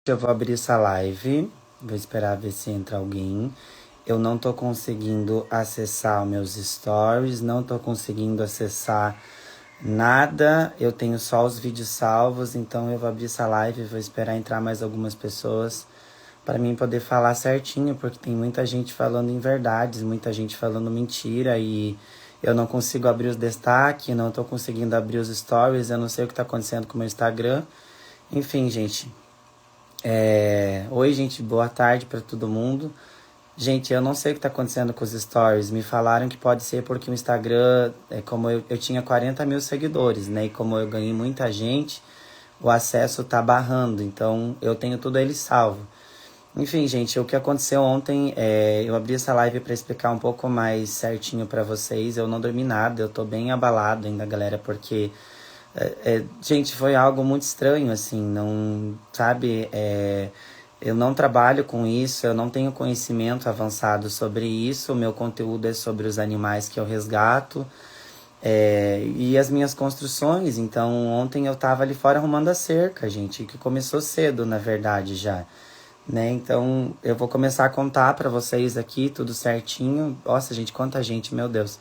Eu vou abrir essa live, vou esperar ver se entra alguém. Eu não tô conseguindo acessar os meus stories, não tô conseguindo acessar nada. Eu tenho só os vídeos salvos, então eu vou abrir essa live e vou esperar entrar mais algumas pessoas para mim poder falar certinho, porque tem muita gente falando em verdades, muita gente falando mentira e eu não consigo abrir os destaques, não tô conseguindo abrir os stories, eu não sei o que tá acontecendo com o meu Instagram. Enfim, gente. Oi, gente, boa tarde para todo mundo. Gente, eu não sei o que tá acontecendo com os stories. Me falaram que pode ser porque o Instagram, como eu tinha 40 mil seguidores, né? E como eu ganhei muita gente, o acesso tá barrando. Então, eu tenho tudo ele salvo. Enfim, gente, o que aconteceu ontem, eu abri essa live para explicar um pouco mais certinho para vocês. Eu não dormi nada, eu tô bem abalado ainda, galera, porque... gente, foi algo muito estranho, assim, não, sabe, eu não trabalho com isso, eu não tenho conhecimento avançado sobre isso, o meu conteúdo é sobre os animais que eu resgato, e as minhas construções. Então, ontem eu tava ali fora arrumando a cerca, gente, que começou cedo, na verdade, já, né, então eu vou começar a contar pra vocês aqui, tudo certinho. Nossa, gente, quanta gente, meu Deus.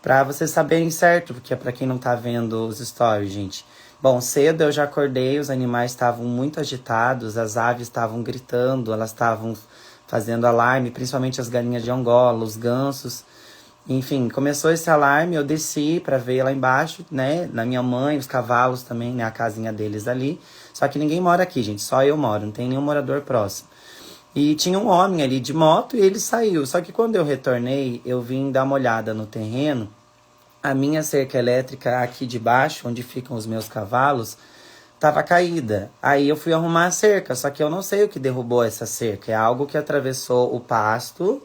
Pra vocês saberem certo, porque é pra quem não tá vendo os stories, gente. Bom, cedo eu já acordei, os animais estavam muito agitados, as aves estavam gritando, elas estavam fazendo alarme, principalmente as galinhas de Angola, os gansos. Enfim, começou esse alarme, eu desci pra ver lá embaixo, né, na minha mãe, os cavalos também, né, a casinha deles ali. Só que ninguém mora aqui, gente, só eu moro, não tem nenhum morador próximo. E tinha um homem ali de moto e ele saiu. Só que quando eu retornei, eu vim dar uma olhada no terreno. A minha cerca elétrica aqui de baixo, onde ficam os meus cavalos, estava caída. Aí eu fui arrumar a cerca, só que eu não sei o que derrubou essa cerca. É algo que atravessou o pasto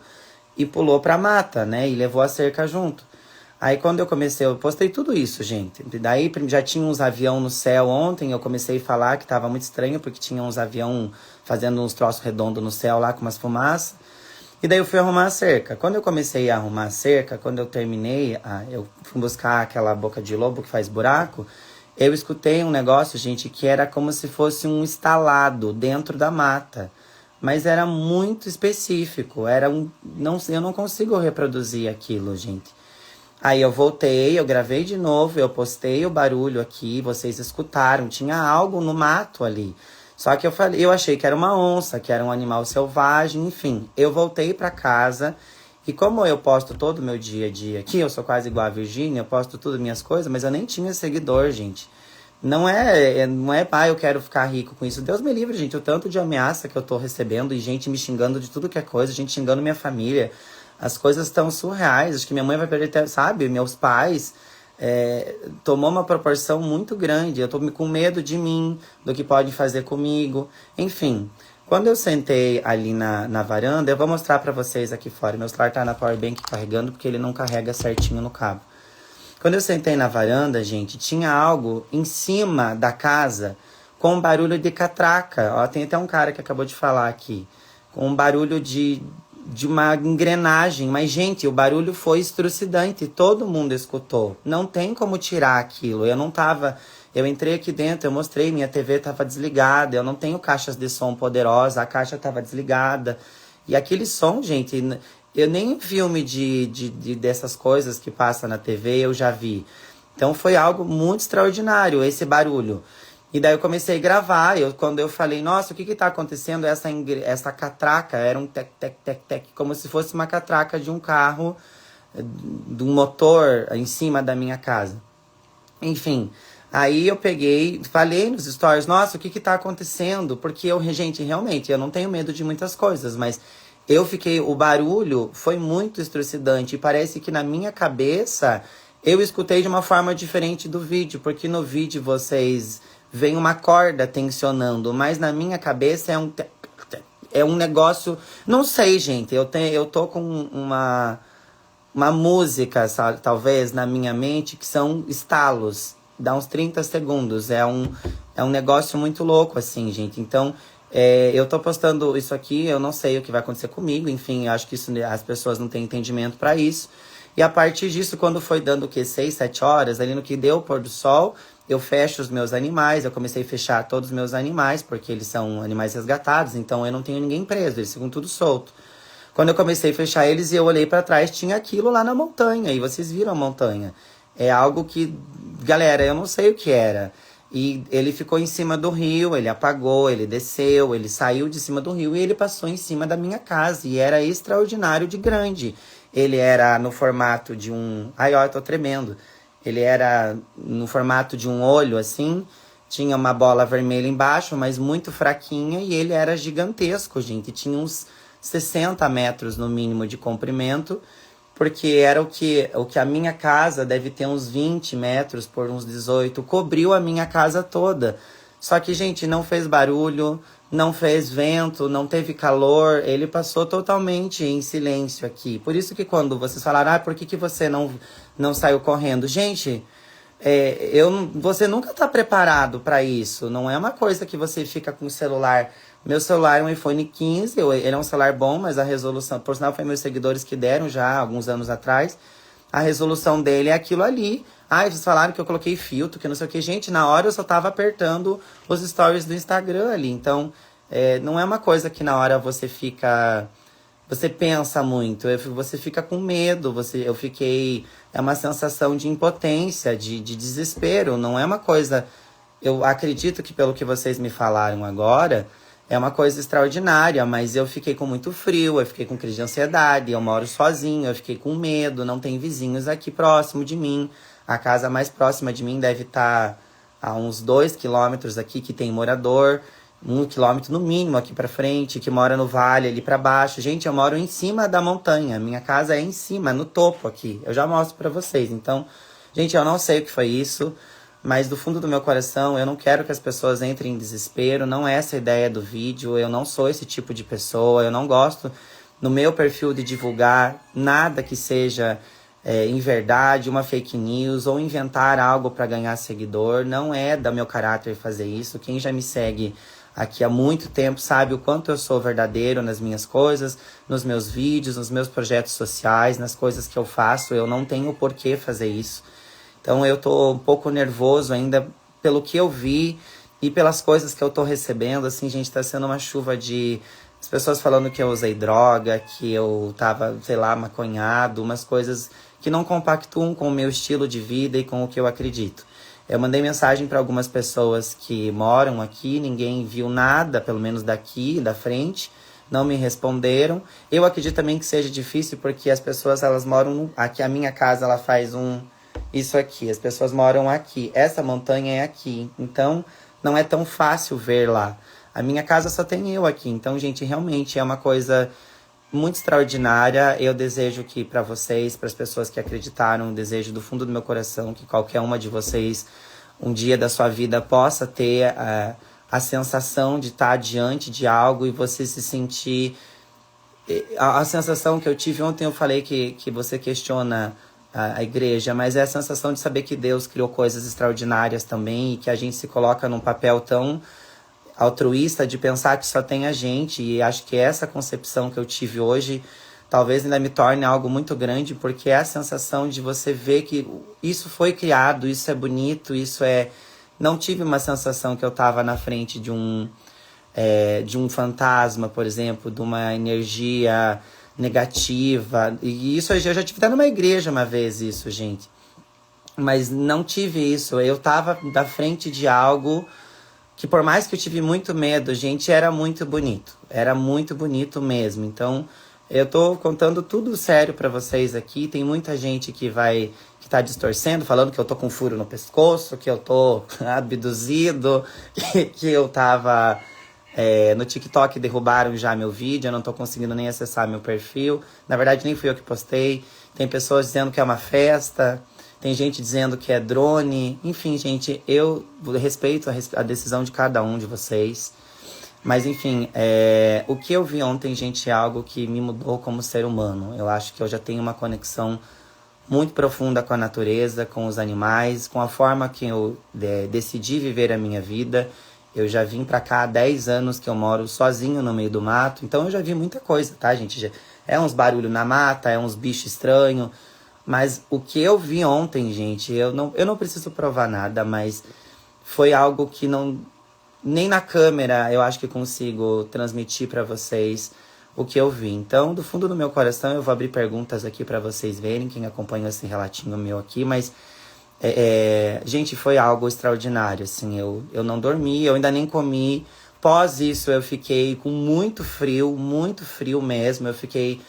e pulou para a mata, né? E levou a cerca junto. Aí quando eu comecei, eu postei tudo isso, gente. Daí já tinha uns avião no céu ontem, eu comecei a falar que tava muito estranho, porque tinha uns avião fazendo uns troços redondos no céu lá com umas fumaças. E daí eu fui arrumar a cerca. Quando eu comecei a arrumar a cerca, quando eu terminei, eu fui buscar aquela boca de lobo que faz buraco, eu escutei um negócio, gente, que era como se fosse um estalado dentro da mata. Mas era muito específico, era não, eu não consigo reproduzir aquilo, gente. Aí eu voltei, eu gravei de novo, eu postei o barulho aqui, vocês escutaram, tinha algo no mato ali. Só que eu achei que era uma onça, que era um animal selvagem, enfim. Eu voltei pra casa e como eu posto todo o meu dia a dia aqui, eu sou quase igual a Virgínia, eu posto tudo minhas coisas, mas eu nem tinha seguidor, gente. Não é, eu quero ficar rico com isso. Deus me livre, gente, o tanto de ameaça que eu tô recebendo e gente me xingando de tudo que é coisa, gente xingando minha família. As coisas estão surreais. Acho que minha mãe vai perder, sabe? Meus pais tomou uma proporção muito grande. Eu tô com medo de mim, do que pode fazer comigo. Enfim, quando eu sentei ali na varanda, eu vou mostrar pra vocês aqui fora. Meu celular tá na powerbank carregando porque ele não carrega certinho no cabo. Quando eu sentei na varanda, gente, tinha algo em cima da casa com um barulho de catraca. Ó, tem até um cara que acabou de falar aqui. Com um barulho de uma engrenagem. Mas, gente, o barulho foi estrucidante. Todo mundo escutou. Não tem como tirar aquilo. Eu não tava... Eu entrei aqui dentro, eu mostrei, minha TV tava desligada. Eu não tenho caixas de som poderosa. A caixa tava desligada. E aquele som, gente... Eu nem em filme dessas coisas que passa na TV eu já vi. Então foi algo muito extraordinário, esse barulho. E daí eu comecei a gravar. Quando eu falei, nossa, o que tá acontecendo? Essa catraca era um tec, tec, tec, tec, como se fosse uma catraca de um carro, de um motor em cima da minha casa. Enfim, aí eu peguei, falei nos stories, nossa, o que tá acontecendo? Porque gente, realmente, eu não tenho medo de muitas coisas, mas o barulho foi muito estrucidante e parece que na minha cabeça eu escutei de uma forma diferente do vídeo, porque no vídeo vocês veem uma corda tensionando, mas na minha cabeça é um negócio, não sei, gente, eu tô com uma música, sabe, talvez, na minha mente, que são estalos, dá uns 30 segundos, é um negócio muito louco, assim, gente, então... eu tô postando isso aqui, eu não sei o que vai acontecer comigo, enfim, eu acho que as pessoas não têm entendimento pra isso. E a partir disso, quando foi dando o quê? 6, 7 horas, ali no que deu o pôr do sol, eu fecho os meus animais, eu comecei a fechar todos os meus animais, porque eles são animais resgatados, então eu não tenho ninguém preso, eles ficam tudo solto. Quando eu comecei a fechar eles e eu olhei pra trás, tinha aquilo lá na montanha, e vocês viram a montanha. É algo que, galera, eu não sei o que era. E ele ficou em cima do rio, ele apagou, ele desceu, ele saiu de cima do rio e ele passou em cima da minha casa. E era extraordinário de grande. Ele era no formato de um... Ai, ó, eu tô tremendo. Ele era no formato de um olho, assim. Tinha uma bola vermelha embaixo, mas muito fraquinha. E ele era gigantesco, gente. Tinha uns 60 metros no mínimo de comprimento. Porque era o que a minha casa deve ter uns 20 metros por uns 18. Cobriu a minha casa toda. Só que, gente, não fez barulho, não fez vento, não teve calor. Ele passou totalmente em silêncio aqui. Por isso que quando vocês falaram, por que você não saiu correndo? Gente, você nunca está preparado para isso. Não é uma coisa que você fica com o celular. Meu celular é um iPhone 15, ele é um celular bom, mas a resolução, por sinal, foi meus seguidores que deram já alguns anos atrás. A resolução dele é aquilo ali. Vocês falaram que eu coloquei filtro, que não sei o que. Gente, na hora eu só tava apertando os stories do Instagram ali. Então, não é uma coisa que na hora você fica... Você pensa muito, você fica com medo, eu fiquei... É uma sensação de impotência, de desespero. Não é uma coisa... Eu acredito que pelo que vocês me falaram agora... É uma coisa extraordinária, mas eu fiquei com muito frio, eu fiquei com crise de ansiedade, eu moro sozinho, eu fiquei com medo, não tem vizinhos aqui próximo de mim. A casa mais próxima de mim deve estar a uns 2 quilômetros aqui, que tem morador, 1 quilômetro no mínimo aqui pra frente, que mora no vale ali pra baixo. Gente, eu moro em cima da montanha, minha casa é em cima, no topo aqui. Eu já mostro pra vocês. Então, gente, eu não sei o que foi isso. Mas do fundo do meu coração, eu não quero que as pessoas entrem em desespero. Não é essa a ideia do vídeo. Eu não sou esse tipo de pessoa. Eu não gosto no meu perfil de divulgar nada que seja em verdade, uma fake news ou inventar algo para ganhar seguidor. Não é da meu caráter fazer isso. Quem já me segue aqui há muito tempo sabe o quanto eu sou verdadeiro nas minhas coisas, nos meus vídeos, nos meus projetos sociais, nas coisas que eu faço. Eu não tenho por que fazer isso. Então eu tô um pouco nervoso ainda pelo que eu vi e pelas coisas que eu tô recebendo. Assim, gente, tá sendo uma chuva de... As pessoas falando que eu usei droga, que eu tava, sei lá, maconhado, umas coisas que não compactuam com o meu estilo de vida e com o que eu acredito. Eu mandei mensagem para algumas pessoas que moram aqui, ninguém viu nada, pelo menos daqui, da frente, não me responderam. Eu acredito também que seja difícil porque as pessoas, elas moram aqui, a minha casa, ela faz isso aqui, as pessoas moram aqui, essa montanha é aqui, então não é tão fácil ver lá. A minha casa só tem eu aqui, então, gente, realmente é uma coisa muito extraordinária. Eu desejo que para vocês, para as pessoas que acreditaram, desejo do fundo do meu coração que qualquer uma de vocês, um dia da sua vida, possa ter a sensação de estar diante de algo e você se sentir... A sensação que eu tive ontem, eu falei que você questiona a igreja, mas é a sensação de saber que Deus criou coisas extraordinárias também e que a gente se coloca num papel tão altruísta de pensar que só tem a gente. E acho que essa concepção que eu tive hoje talvez ainda me torne algo muito grande, porque é a sensação de você ver que isso foi criado, isso é bonito, isso é... Não tive uma sensação que eu estava na frente de um fantasma, por exemplo, de uma energia negativa. E isso eu já tive até numa igreja uma vez, isso, gente. Mas não tive isso. Eu tava da frente de algo que, por mais que eu tive muito medo, gente, era muito bonito. Era muito bonito mesmo. Então, eu tô contando tudo sério pra vocês aqui. Tem muita gente que tá distorcendo, falando que eu tô com furo no pescoço, que eu tô abduzido, que eu tava... no TikTok derrubaram já meu vídeo, eu não tô conseguindo nem acessar meu perfil. Na verdade, nem fui eu que postei. Tem pessoas dizendo que é uma festa, tem gente dizendo que é drone. Enfim, gente, eu respeito a decisão de cada um de vocês. Mas, enfim, o que eu vi ontem, gente, é algo que me mudou como ser humano. Eu acho que eu já tenho uma conexão muito profunda com a natureza, com os animais, com a forma que eu decidi viver a minha vida. Eu já vim pra cá há 10 anos que eu moro sozinho no meio do mato. Então eu já vi muita coisa, tá, gente? É uns barulhos na mata, é uns bichos estranhos. Mas o que eu vi ontem, gente, eu não preciso provar nada, mas foi algo que não, nem na câmera eu acho que consigo transmitir para vocês o que eu vi. Então, do fundo do meu coração, eu vou abrir perguntas aqui para vocês verem, quem acompanha esse relatinho meu aqui, mas gente, foi algo extraordinário, assim, eu não dormi, eu ainda nem comi. Pós isso, eu fiquei com muito frio mesmo, eu fiquei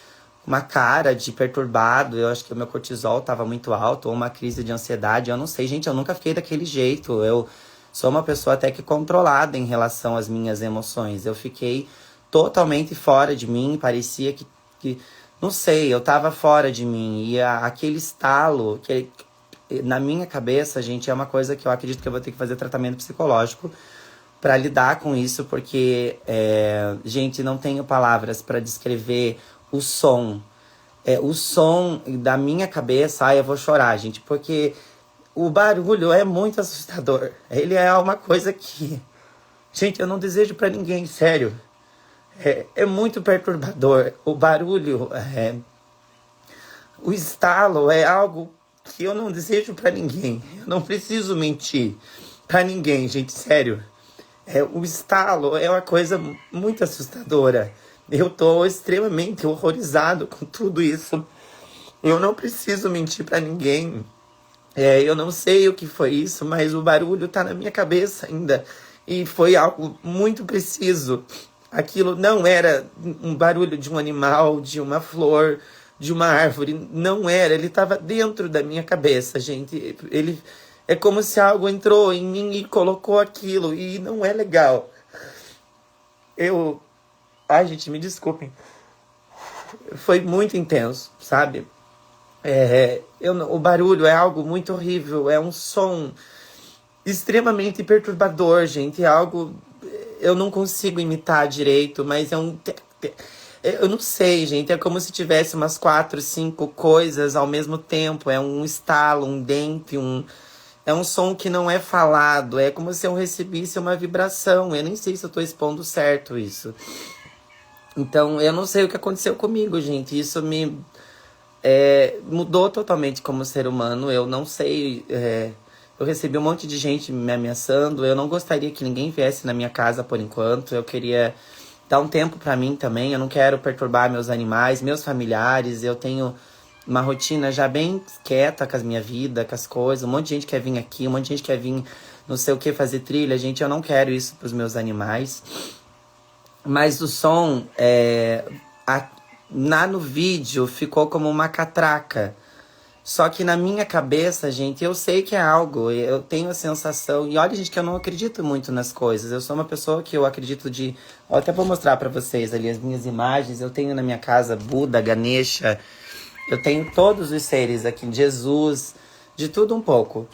com uma cara de perturbado, eu acho que o meu cortisol tava muito alto, ou uma crise de ansiedade, eu não sei, gente, eu nunca fiquei daquele jeito, eu sou uma pessoa até que controlada em relação às minhas emoções, eu fiquei totalmente fora de mim, parecia que não sei, eu tava fora de mim, e aquele estalo, que na minha cabeça, gente, é uma coisa que eu acredito que eu vou ter que fazer tratamento psicológico para lidar com isso, porque, gente, não tenho palavras para descrever o som. O som da minha cabeça, ai, eu vou chorar, gente, porque o barulho é muito assustador. Ele é uma coisa que, gente, eu não desejo para ninguém, sério. É muito perturbador. O barulho, o estalo é algo que eu não desejo para ninguém. Eu não preciso mentir para ninguém, gente, sério. O estalo é uma coisa muito assustadora. Eu tô extremamente horrorizado com tudo isso. Eu não preciso mentir para ninguém. Eu não sei o que foi isso, mas o barulho tá na minha cabeça ainda. E foi algo muito preciso. Aquilo não era um barulho de um animal, de uma flor, de uma árvore. Não era, ele estava dentro da minha cabeça, gente. Ele é como se algo entrou em mim e colocou aquilo. E não é legal. Ai, gente, me desculpem. Foi muito intenso, sabe? O barulho é algo muito horrível. É um som extremamente perturbador, gente. É algo... Eu não consigo imitar direito, mas é um... Eu não sei, gente. É como se tivesse umas 4, 5 coisas ao mesmo tempo. É um estalo, um dente, é um som que não é falado. É como se eu recebesse uma vibração. Eu nem sei se eu tô expondo certo isso. Então, eu não sei o que aconteceu comigo, gente. Isso me mudou totalmente como ser humano. Eu não sei... Eu recebi um monte de gente me ameaçando. Eu não gostaria que ninguém viesse na minha casa por enquanto. Eu queria dar um tempo pra mim também. Eu não quero perturbar meus animais, meus familiares. Eu tenho uma rotina já bem quieta com a minha vida, com as coisas. Um monte de gente quer vir aqui, um monte de gente quer vir não sei o que fazer trilha. Gente, eu não quero isso pros meus animais. Mas o som, no vídeo, ficou como uma catraca. Só que na minha cabeça, gente, eu sei que é algo, eu tenho a sensação... E olha, gente, que eu não acredito muito nas coisas. Eu sou uma pessoa que eu acredito de... Eu até vou mostrar pra vocês ali as minhas imagens. Eu tenho na minha casa Buda, Ganesha. Eu tenho todos os seres aqui, Jesus, de tudo um pouco.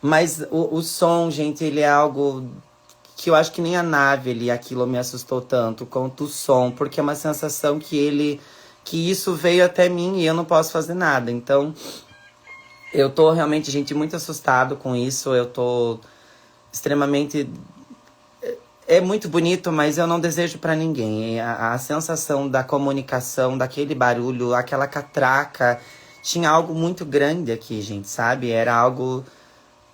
Mas o som, gente, ele é algo que eu acho que nem a nave, aquilo me assustou tanto quanto o som. Porque é uma sensação que isso veio até mim e eu não posso fazer nada. Então... Eu tô realmente, gente, muito assustado com isso. Eu tô extremamente... É muito bonito, mas eu não desejo pra ninguém. A sensação da comunicação, daquele barulho, aquela catraca... Tinha algo muito grande aqui, gente, sabe? Era algo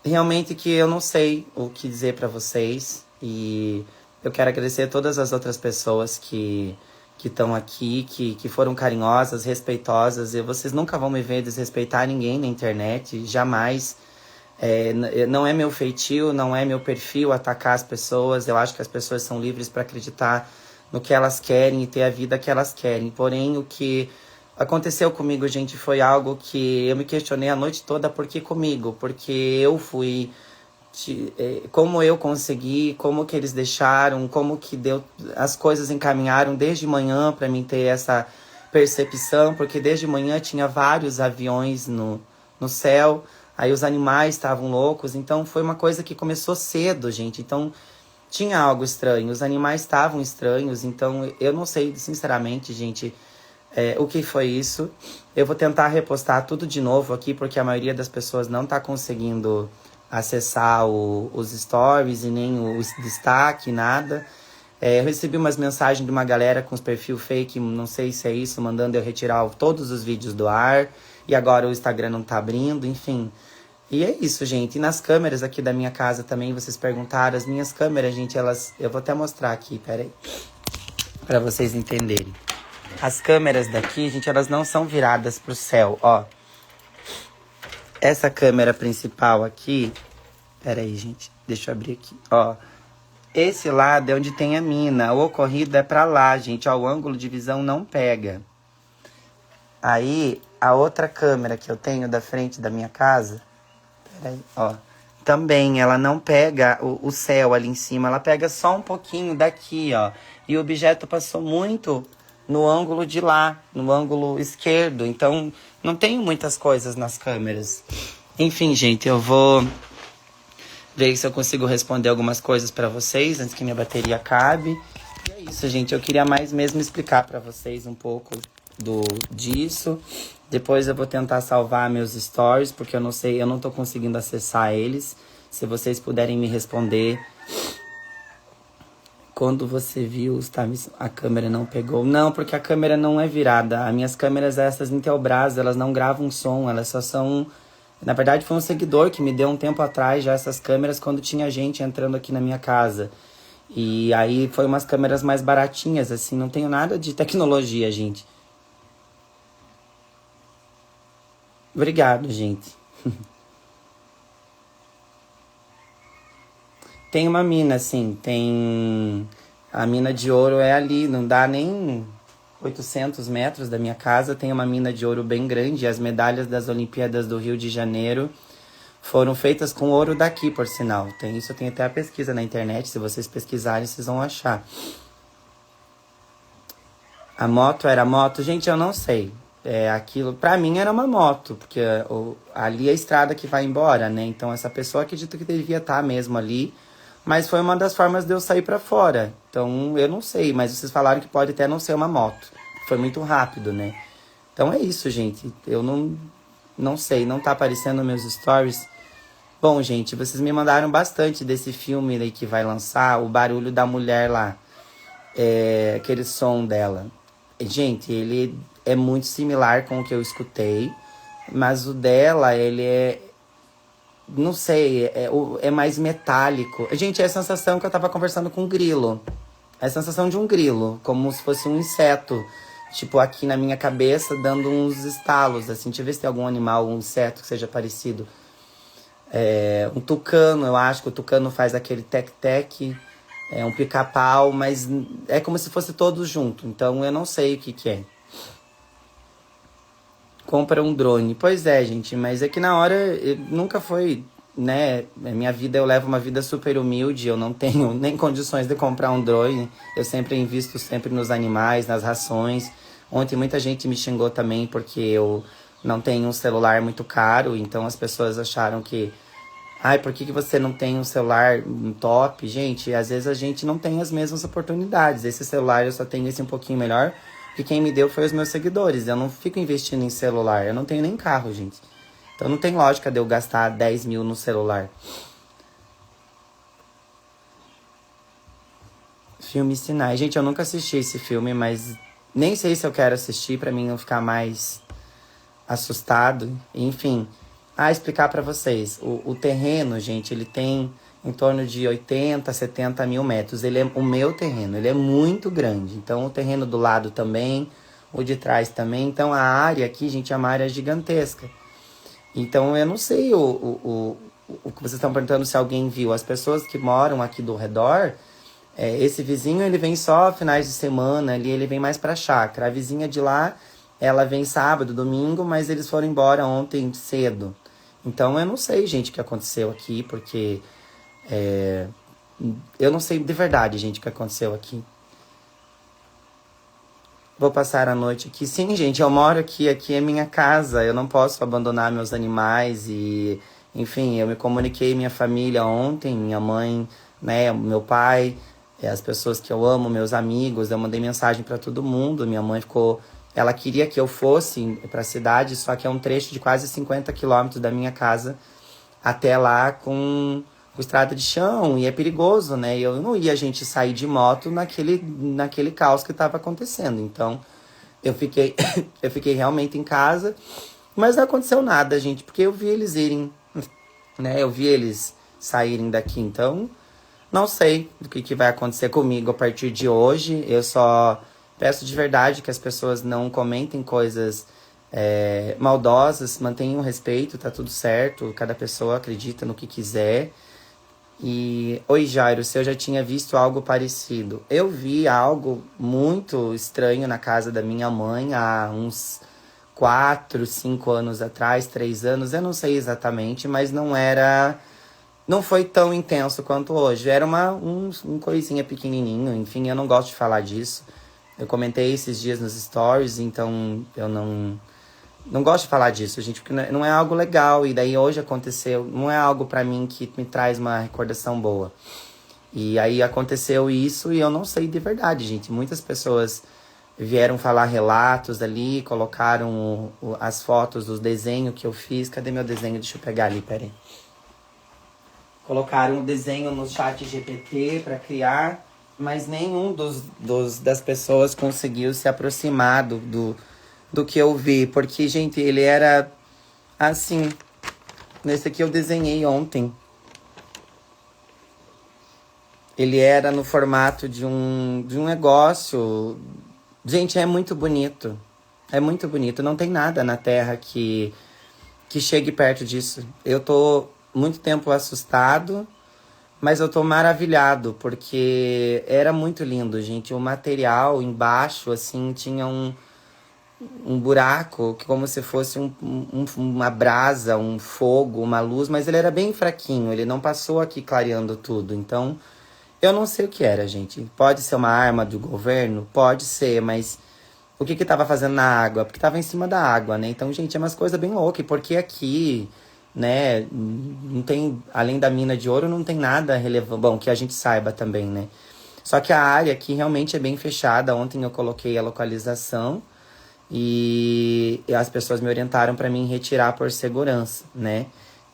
realmente que eu não sei o que dizer pra vocês. E eu quero agradecer a todas as outras pessoas que estão aqui, que foram carinhosas, respeitosas. E vocês nunca vão me ver desrespeitar ninguém na internet, jamais. Não é meu feitio, não é meu perfil atacar as pessoas. Eu acho que as pessoas são livres para acreditar no que elas querem e ter a vida que elas querem. Porém, o que aconteceu comigo, gente, foi algo que eu me questionei a noite toda. Por que comigo? Porque eu fui... como eu consegui, como que eles deixaram, como que as coisas encaminharam desde manhã para mim ter essa percepção, porque desde manhã tinha vários aviões no céu, aí os animais estavam loucos, então foi uma coisa que começou cedo, gente, então tinha algo estranho, os animais estavam estranhos, então eu não sei, sinceramente, gente, o que foi isso. Eu vou tentar repostar tudo de novo aqui, porque a maioria das pessoas não tá conseguindo acessar os stories e nem o destaque, nada. Eu recebi umas mensagens de uma galera com os perfil fake, não sei se é isso, mandando eu retirar todos os vídeos do ar. E agora o Instagram não tá abrindo, enfim. E é isso, gente. E nas câmeras aqui da minha casa também, vocês perguntaram. As minhas câmeras, gente, elas... Eu vou até mostrar aqui, peraí. Pra vocês entenderem. As câmeras daqui, gente, elas não são viradas pro céu, ó. Essa câmera principal aqui... Peraí, gente. Deixa eu abrir aqui, ó. Esse lado é onde tem a mina. O ocorrido é pra lá, gente. Ó, o ângulo de visão não pega. Aí, a outra câmera que eu tenho da frente da minha casa... Peraí, ó. Também, ela não pega o céu ali em cima. Ela pega só um pouquinho daqui, ó. E o objeto passou muito no ângulo de lá. No ângulo esquerdo. Então, não tenho muitas coisas nas câmeras. Enfim, gente, eu vou... ver se eu consigo responder algumas coisas pra vocês antes que minha bateria acabe. E é isso, gente. Eu queria mais mesmo explicar pra vocês um pouco disso. Depois eu vou tentar salvar meus stories, porque eu não sei, eu não tô conseguindo acessar eles. Se vocês puderem me responder. Quando você viu, a câmera não pegou? Não, porque a câmera não é virada. As minhas câmeras, essas Intelbras, elas não gravam som, elas só são... Na verdade, foi um seguidor que me deu um tempo atrás já essas câmeras quando tinha gente entrando aqui na minha casa. E aí foi umas câmeras mais baratinhas, assim, não tenho nada de tecnologia, gente. Obrigado, gente. Tem uma mina, assim, tem... A mina de ouro é ali, não dá nem 800 metros da minha casa. Tem uma mina de ouro bem grande. E as medalhas das Olimpíadas do Rio de Janeiro foram feitas com ouro daqui, por sinal. Isso tem até a pesquisa na internet. Se vocês pesquisarem, vocês vão achar. A moto era moto? Gente, eu não sei. Aquilo, pra mim, era uma moto. Porque ali é a estrada que vai embora, né? Então, essa pessoa acredito que devia estar mesmo ali. Mas foi uma das formas de eu sair pra fora. Então, eu não sei. Mas vocês falaram que pode até não ser uma moto. Foi muito rápido, né? Então é isso, gente. Eu não sei. Não tá aparecendo meus stories. Bom, gente, vocês me mandaram bastante desse filme aí que vai lançar. O barulho da mulher lá. Aquele som dela. Gente, ele é muito similar com o que eu escutei. Mas o dela, ele é... Não sei, é mais metálico. Gente, é a sensação que eu tava conversando com um grilo. É a sensação de um grilo, como se fosse um inseto. Tipo, aqui na minha cabeça, dando uns estalos, assim. Deixa eu ver se tem algum animal, um inseto que seja parecido. Um tucano, eu acho que o tucano faz aquele tec-tec. Um pica-pau, mas é como se fosse todos junto. Então, eu não sei o que é. Compra um drone. Pois é, gente, mas é que na hora nunca foi, né? Minha vida, eu levo uma vida super humilde, eu não tenho nem condições de comprar um drone. Eu sempre invisto sempre nos animais, nas rações. Ontem muita gente me xingou também porque eu não tenho um celular muito caro, então as pessoas acharam que... Ai, por que você não tem um celular top? Gente, às vezes a gente não tem as mesmas oportunidades. Esse celular eu só tenho esse um pouquinho melhor... que quem me deu foi os meus seguidores. Eu não fico investindo em celular. Eu não tenho nem carro, gente. Então não tem lógica de eu gastar 10 mil no celular. Filme Sinais. Gente, eu nunca assisti esse filme, mas nem sei se eu quero assistir pra mim não ficar mais assustado. Enfim. Explicar pra vocês. O terreno, gente, ele tem em torno de 80, 70 mil metros. Ele é o meu terreno, ele é muito grande. Então, o terreno do lado também, o de trás também. Então, a área aqui, gente, é uma área gigantesca. Então, eu não sei o que vocês estão perguntando se alguém viu. As pessoas que moram aqui do redor, esse vizinho, ele vem só finais de semana, ali ele vem mais pra chácara. A vizinha de lá, ela vem sábado, domingo, mas eles foram embora ontem cedo. Então, eu não sei, gente, o que aconteceu aqui, porque... eu não sei de verdade, gente, o que aconteceu aqui. Vou passar a noite aqui. Sim, gente, eu moro aqui é minha casa. Eu não posso abandonar meus animais e... Enfim, eu me comuniquei com minha família ontem, minha mãe, né, meu pai, as pessoas que eu amo, meus amigos. Eu mandei mensagem pra todo mundo. Minha mãe ficou... Ela queria que eu fosse pra cidade, só que é um trecho de quase 50 quilômetros da minha casa até lá com com estrada de chão e é perigoso, né? E eu não ia a gente sair de moto naquele caos que estava acontecendo. Então, eu fiquei, eu fiquei realmente em casa, mas não aconteceu nada, gente, porque eu vi eles irem, né? Eu vi eles saírem daqui, então não sei o que vai acontecer comigo a partir de hoje. Eu só peço de verdade que as pessoas não comentem coisas maldosas, mantenham o respeito, tá tudo certo, cada pessoa acredita no que quiser. E, oi Jairo, se eu já tinha visto algo parecido. Eu vi algo muito estranho na casa da minha mãe há uns 4, 5 anos atrás, 3 anos, eu não sei exatamente, mas não foi tão intenso quanto hoje. Era um coisinha pequenininho, enfim, eu não gosto de falar disso. Eu comentei esses dias nos stories, então eu não gosto de falar disso, gente, porque não é algo legal. E daí hoje aconteceu, não é algo pra mim que me traz uma recordação boa. E aí aconteceu isso e eu não sei de verdade, gente. Muitas pessoas vieram falar relatos ali, colocaram as fotos dos desenhos que eu fiz. Cadê meu desenho? Deixa eu pegar ali, peraí. Colocaram o desenho no chat GPT para criar, mas nenhum das pessoas conseguiu se aproximar do que eu vi. Porque, gente, ele era assim. Nesse aqui eu desenhei ontem. Ele era no formato de um negócio. Gente, é muito bonito. É muito bonito. Não tem nada na Terra que chegue perto disso. Eu tô muito tempo assustado, mas eu tô maravilhado, porque era muito lindo, gente. O material embaixo, assim, tinha um buraco, como se fosse uma brasa, um fogo, uma luz, mas ele era bem fraquinho, ele não passou aqui clareando tudo. Então, eu não sei o que era, gente. Pode ser uma arma do governo? Pode ser, mas o que tava fazendo na água? Porque tava em cima da água, né? Então, gente, é umas coisas bem loucas, porque aqui, né, não tem, além da mina de ouro, não tem nada relevante, bom, que a gente saiba também, né? Só que a área aqui realmente é bem fechada. Ontem eu coloquei a localização e as pessoas me orientaram para mim retirar por segurança, né?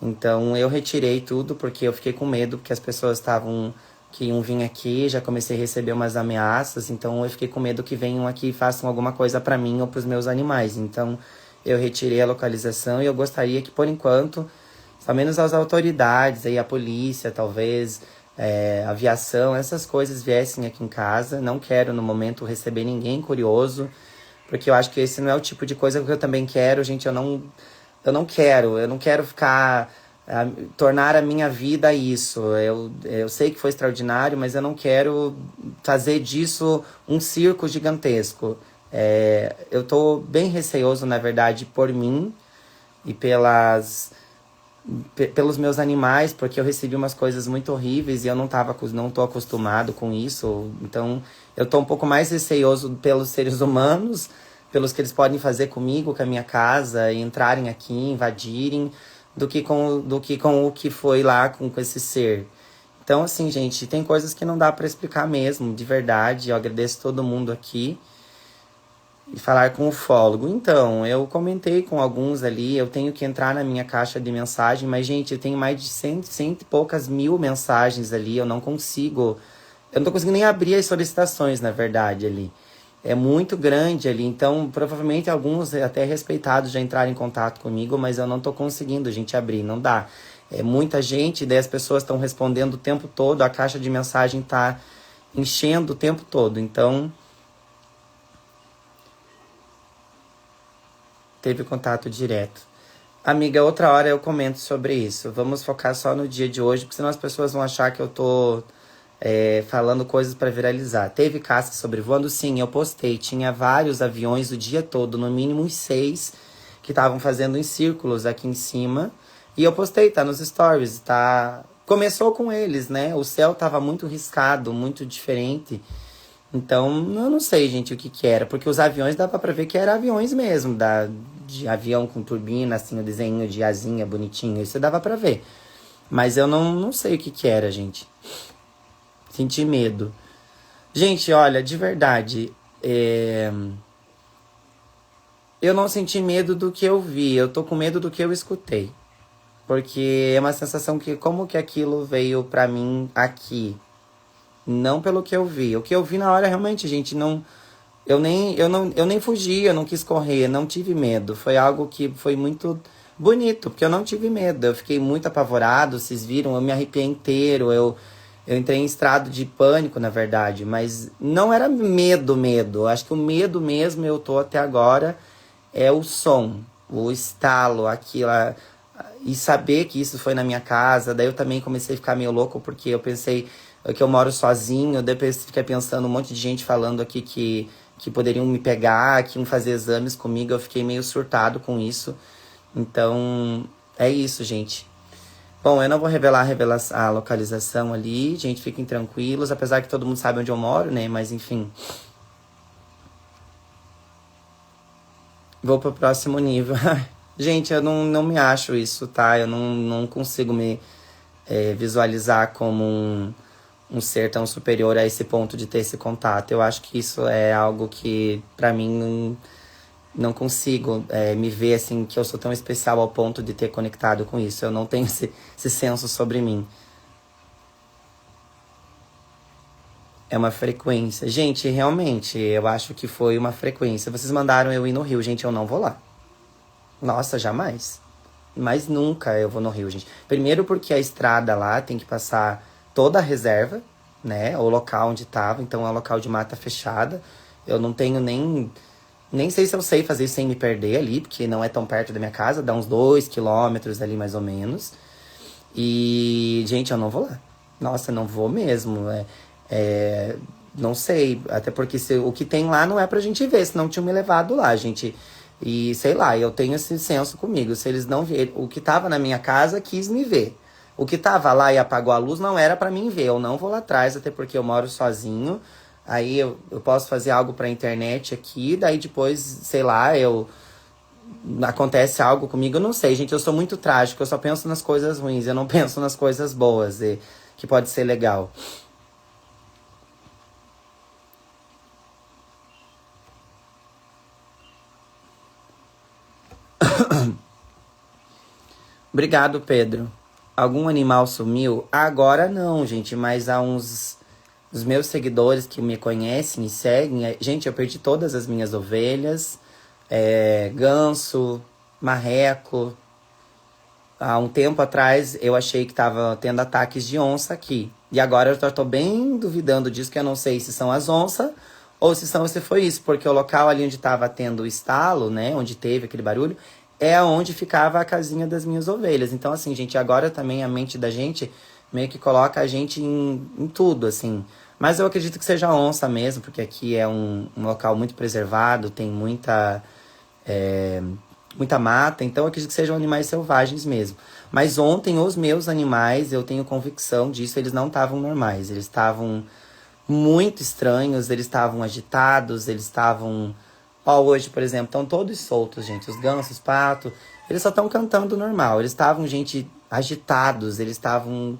Então eu retirei tudo porque eu fiquei com medo, porque as pessoas que iam vir aqui, já comecei a receber umas ameaças, então eu fiquei com medo que venham aqui e façam alguma coisa para mim ou para os meus animais. Então eu retirei a localização e eu gostaria que, por enquanto, pelo menos as autoridades, aí a polícia, talvez, a aviação, essas coisas viessem aqui em casa. Não quero, no momento, receber ninguém curioso, porque eu acho que esse não é o tipo de coisa que eu também quero, gente. Eu não quero ficar, tornar a minha vida isso. Eu sei que foi extraordinário, mas eu não quero fazer disso um circo gigantesco. Eu tô bem receoso, na verdade, por mim e pelos meus animais, porque eu recebi umas coisas muito horríveis e eu não tô acostumado com isso. Então, eu tô um pouco mais receoso pelos seres humanos, pelos que eles podem fazer comigo, com a minha casa, e entrarem aqui, invadirem, do que com o que foi lá com esse ser. Então, assim, gente, tem coisas que não dá pra explicar mesmo, de verdade. Eu agradeço todo mundo aqui. E falar com o ufólogo. Então, eu comentei com alguns ali, eu tenho que entrar na minha caixa de mensagem, mas, gente, eu tenho mais de cento e poucas mil mensagens ali, eu não consigo nem abrir as solicitações, na verdade, ali. É muito grande ali, então, provavelmente alguns até respeitados já entraram em contato comigo, mas eu não tô conseguindo, gente, abrir, não dá. É muita gente, daí as pessoas estão respondendo o tempo todo, a caixa de mensagem tá enchendo o tempo todo, então teve contato direto. Amiga, outra hora eu comento sobre isso. Vamos focar só no dia de hoje, porque senão as pessoas vão achar que eu tô falando coisas para viralizar. Teve caça sobrevoando? Sim, eu postei. Tinha vários aviões o dia todo, no mínimo uns 6, que estavam fazendo em círculos aqui em cima. E eu postei, tá nos stories, tá... Começou com eles, né? O céu tava muito riscado, muito diferente. Então, eu não sei, gente, o que era. Porque os aviões dava pra ver que eram aviões mesmo. De avião com turbina, assim, o desenho de asinha bonitinho. Isso dava pra ver. Mas eu não sei o que era, gente. Senti medo. Gente, olha, de verdade, eu não senti medo do que eu vi. Eu tô com medo do que eu escutei. Porque é uma sensação que como que aquilo veio pra mim aqui? Não pelo que eu vi. O que eu vi na hora realmente, gente, não. Eu nem fugi, eu não quis correr, não tive medo. Foi algo que foi muito bonito, porque eu não tive medo. Eu fiquei muito apavorado, vocês viram, eu me arrepiei inteiro. Eu entrei em estado de pânico, na verdade, mas não era medo, medo. Eu acho que o medo mesmo eu tô até agora é o som, o estalo, aquilo. E saber que isso foi na minha casa. Daí eu também comecei a ficar meio louco, porque eu pensei que eu moro sozinho. Depois fiquei pensando um monte de gente falando aqui que poderiam me pegar, que iam fazer exames comigo. Eu fiquei meio surtado com isso. Então, é isso, gente. Bom, eu não vou revelar a localização ali, gente, fiquem tranquilos, apesar que todo mundo sabe onde eu moro, né? Mas enfim, vou pro próximo nível. Gente, eu não me acho isso, tá? Eu não consigo me visualizar como um ser tão superior a esse ponto de ter esse contato. Eu acho que isso é algo que, pra mim, não consigo me ver assim, que eu sou tão especial ao ponto de ter conectado com isso. Eu não tenho esse senso sobre mim. É uma frequência. Gente, realmente, eu acho que foi uma frequência. Vocês mandaram eu ir no Rio, gente, eu não vou lá. Nossa, jamais. Mas nunca eu vou no Rio, gente. Primeiro porque a estrada lá tem que passar toda a reserva, né? O local onde tava, então é um local de mata fechada. Eu não tenho nem sei se eu sei fazer isso sem me perder ali, porque não é tão perto da minha casa, dá uns 2 quilômetros ali mais ou menos. E, gente, eu não vou lá. Nossa, não vou mesmo. Não sei, até porque o que tem lá não é pra gente ver, senão tinham me levado lá, gente. E sei lá, eu tenho esse senso comigo. Se eles não verem, o que tava na minha casa quis me ver. O que tava lá e apagou a luz não era pra mim ver. Eu não vou lá atrás, até porque eu moro sozinho. Aí eu posso fazer algo pra internet aqui, daí depois, sei lá, acontece algo comigo, eu não sei, gente. Eu sou muito trágico, eu só penso nas coisas ruins, eu não penso nas coisas boas, que pode ser legal. Obrigado, Pedro. Algum animal sumiu? Agora não, gente, mas há uns. Os meus seguidores que me conhecem e seguem. Gente, eu perdi todas as minhas ovelhas, ganso, marreco. Há um tempo atrás eu achei que tava tendo ataques de onça aqui. E agora eu tô bem duvidando disso, que eu não sei se são as onças ou se foi isso. Porque o local ali onde tava tendo o estalo, né? Onde teve aquele barulho, é onde ficava a casinha das minhas ovelhas. Então, assim, gente, agora também a mente da gente meio que coloca a gente em tudo, assim. Mas eu acredito que seja onça mesmo, porque aqui é um local muito preservado, tem muita mata, então eu acredito que sejam animais selvagens mesmo. Mas ontem os meus animais, eu tenho convicção disso, eles não estavam normais. Eles estavam muito estranhos, eles estavam agitados, eles estavam. Ó, hoje, por exemplo, estão todos soltos, gente. Os gansos, os patos, eles só estão cantando normal. Eles estavam, gente, agitados, eles estavam.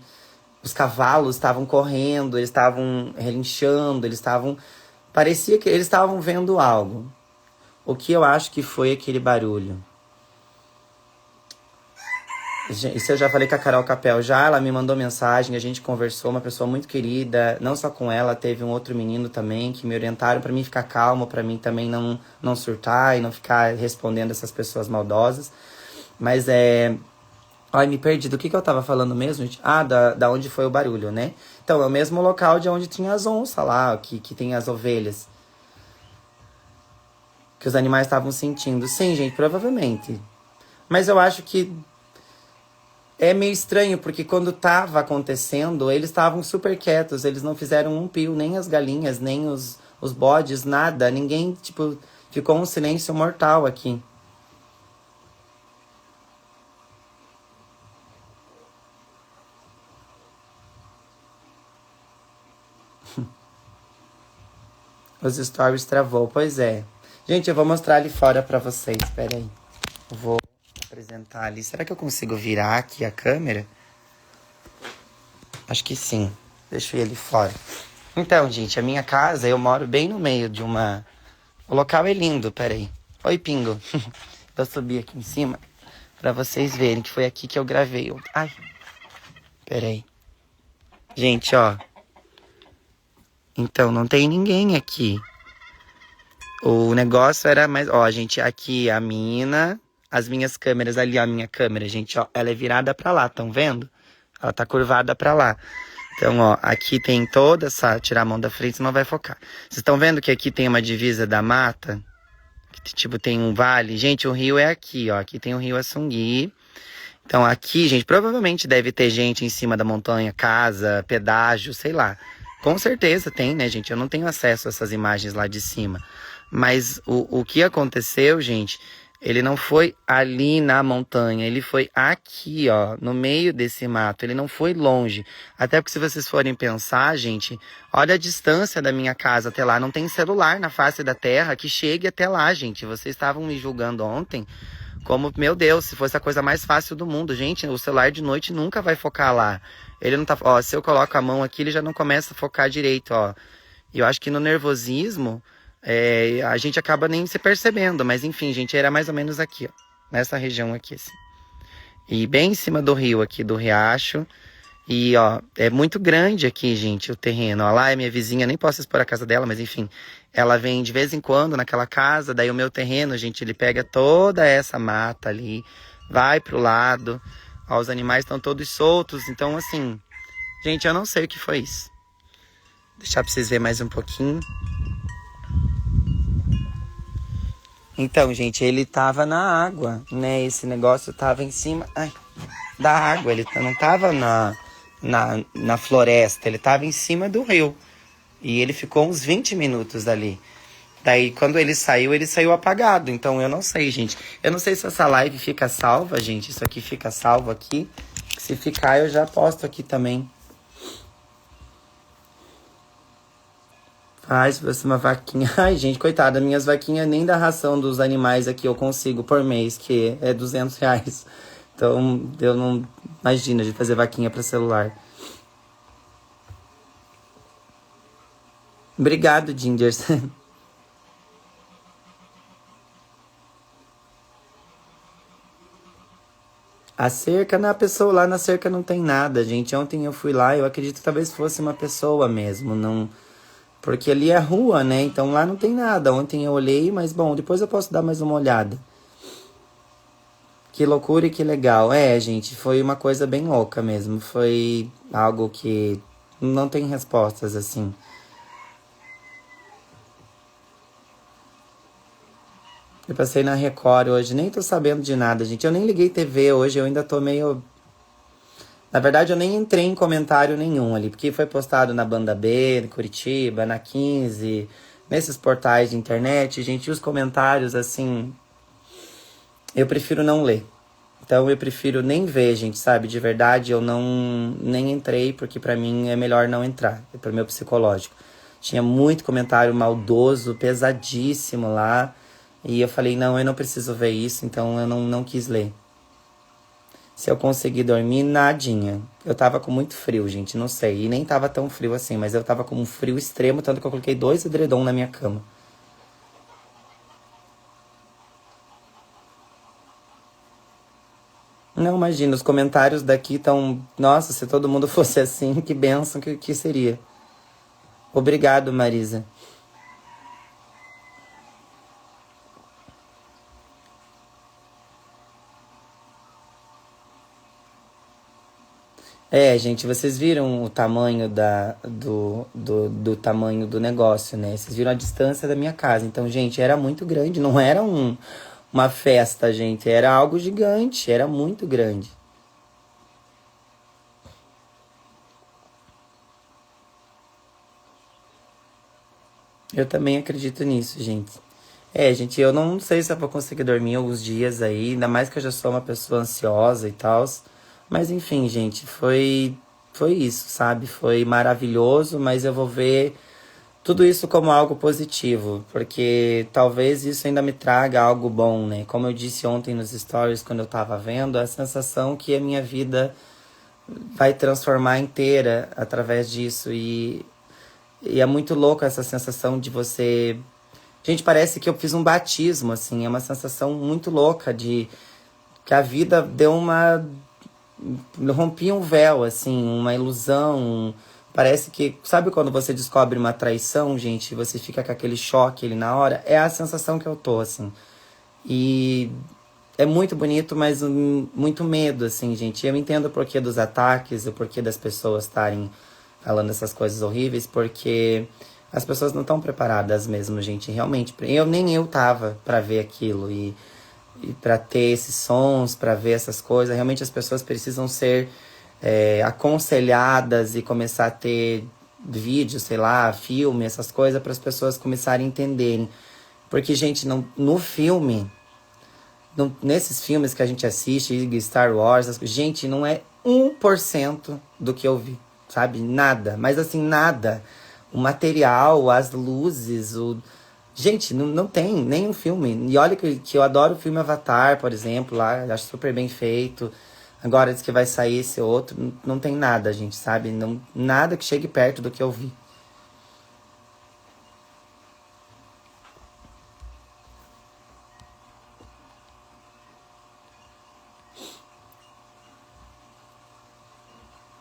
Os cavalos estavam correndo, eles estavam relinchando, eles estavam. Parecia que eles estavam vendo algo. O que eu acho que foi aquele barulho? Isso eu já falei com a Carol Capel já, ela me mandou mensagem, a gente conversou, uma pessoa muito querida, não só com ela, teve um outro menino também que me orientaram pra mim ficar calmo, pra mim também não surtar e não ficar respondendo essas pessoas maldosas. Mas Ai, me perdi. Do que eu tava falando mesmo, gente? Ah, da onde foi o barulho, né? Então, é o mesmo local de onde tinha as onças lá, que tem as ovelhas. Que os animais estavam sentindo. Sim, gente, provavelmente. Mas eu acho que é meio estranho, porque quando tava acontecendo, eles estavam super quietos. Eles não fizeram um pio, nem as galinhas, nem os bodes, nada. Ninguém, tipo, ficou um silêncio mortal aqui. Os stories travou, pois é. Gente, eu vou mostrar ali fora pra vocês, espera aí. Eu vou apresentar ali. Será que eu consigo virar aqui a câmera? Acho que sim. Deixa eu ir ali fora. Então, gente, a minha casa, eu moro bem no meio de uma... O local é lindo, peraí. Oi, Pingo. Vou subir aqui em cima. pra vocês verem que foi aqui que eu gravei. Ai, peraí. Gente, ó. Então, não tem ninguém aqui. O negócio era mais... Ó, gente, aqui a mina... As minhas câmeras ali, ó, a minha câmera, gente, ó. Ela é virada pra lá, tão vendo? Ela tá curvada pra lá. Então, ó, aqui tem toda essa... Tirar a mão da frente, senão vai focar. Vocês estão vendo que aqui tem uma divisa da mata? Que, tipo, tem um vale. Gente, o rio é aqui, ó. Aqui tem o rio Assungui. Então, aqui, gente, provavelmente deve ter gente em cima da montanha, casa, pedágio, sei lá. Com certeza tem, né, gente? Eu não tenho acesso a essas imagens lá de cima. Mas o que aconteceu, gente, ele não foi ali na montanha, ele foi aqui, ó, no meio desse mato. Ele não foi longe. Até porque se vocês forem pensar, gente, olha a distância da minha casa até lá. Não tem celular na face da terra que chegue até lá, gente. Vocês estavam me julgando ontem como, meu Deus, se fosse a coisa mais fácil do mundo. Gente, o celular de noite nunca vai focar lá. Ele não tá... Ó, se eu coloco a mão aqui, ele já não começa a focar direito, ó. E eu acho que no nervosismo, a gente acaba nem se percebendo. Mas enfim, gente, era mais ou menos aqui, ó. Nessa região aqui, assim. E bem em cima do rio aqui, do riacho. E, ó, é muito grande aqui, gente, o terreno. Ó, lá é minha vizinha, nem posso expor a casa dela, mas enfim. Ela vem de vez em quando naquela casa, daí o meu terreno, gente, ele pega toda essa mata ali, vai pro lado. Ó, os animais estão todos soltos, então, assim, gente, eu não sei o que foi isso. Deixar pra vocês verem mais um pouquinho. Então, gente, ele tava na água, né? Esse negócio tava em cima da água, ele não tava na floresta, ele tava em cima do rio. E ele ficou uns 20 minutos ali. Daí, quando ele saiu apagado. Então, eu não sei, gente. Eu não sei se essa live fica salva, gente. Isso aqui fica salvo aqui. Se ficar, eu já posto aqui também. Ai, se fosse uma vaquinha... Ai, gente, coitada. Minhas vaquinhas nem da ração dos animais aqui eu consigo por mês, que é R$ 200. Então, eu não... Imagina de fazer vaquinha para celular. Obrigado, Ginger. A cerca, a pessoa lá na cerca não tem nada, gente. Ontem eu fui lá, eu acredito que talvez fosse uma pessoa mesmo, não... Porque ali é rua, né? Então lá não tem nada. Ontem eu olhei, mas bom, depois eu posso dar mais uma olhada. Que loucura e que legal. É, gente, foi uma coisa bem louca mesmo. Foi algo que não tem respostas, assim. Eu passei na Record hoje, nem tô sabendo de nada, gente. Eu nem liguei TV hoje, eu ainda tô meio... Na verdade, eu nem entrei em comentário nenhum ali, porque foi postado na Banda B, em Curitiba, na 15, nesses portais de internet, gente, e os comentários, assim, eu prefiro não ler. Então, eu prefiro nem ver, gente, sabe? De verdade, eu nem entrei, porque pra mim é melhor não entrar, é pro meu psicológico. Tinha muito comentário maldoso, pesadíssimo lá, e eu falei, não, eu não preciso ver isso, então eu não quis ler. Se eu conseguir dormir, nadinha. Eu tava com muito frio, gente, não sei. E nem tava tão frio assim, mas eu tava com um frio extremo, tanto que eu coloquei 2 edredom na minha cama. Não, imagina, os comentários daqui estão... Nossa, se todo mundo fosse assim, que bênção que seria. Obrigado, Marisa. É, gente, vocês viram o tamanho do tamanho do negócio, né? Vocês viram a distância da minha casa. Então, gente, era muito grande. Não era uma festa, gente. Era algo gigante. Era muito grande. Eu também acredito nisso, gente. É, gente, eu não sei se eu vou conseguir dormir alguns dias aí. Ainda mais que eu já sou uma pessoa ansiosa e tal. Mas, enfim, gente, foi isso, sabe? Foi maravilhoso, mas eu vou ver tudo isso como algo positivo, porque talvez isso ainda me traga algo bom, né? Como eu disse ontem nos stories, quando eu tava vendo, a sensação que a minha vida vai transformar inteira através disso. E é muito louco essa sensação de você. Gente, parece que eu fiz um batismo, assim. É uma sensação muito louca de que a vida deu uma... rompi um véu, assim, uma ilusão. Parece que... Sabe quando você descobre uma traição, gente? E você fica com aquele choque ali na hora? É a sensação que eu tô, assim. E é muito bonito, mas muito medo, assim, gente. Eu entendo o porquê dos ataques, o porquê das pessoas estarem falando essas coisas horríveis, porque as pessoas não estão preparadas mesmo, gente. Realmente, nem eu tava pra ver aquilo e para ter esses sons, para ver essas coisas. Realmente as pessoas precisam ser aconselhadas e começar a ter vídeo, sei lá, filme, essas coisas, para as pessoas começarem a entenderem. Porque, gente, não, no filme, nesses filmes que a gente assiste, Star Wars, gente, não é 1% do que eu vi, sabe? Nada, mas assim, nada. O material, as luzes, Gente, não tem nenhum filme. E olha que eu adoro o filme Avatar, por exemplo, lá, acho super bem feito. Agora diz que vai sair esse outro, não tem nada, gente, sabe? Não, nada que chegue perto do que eu vi.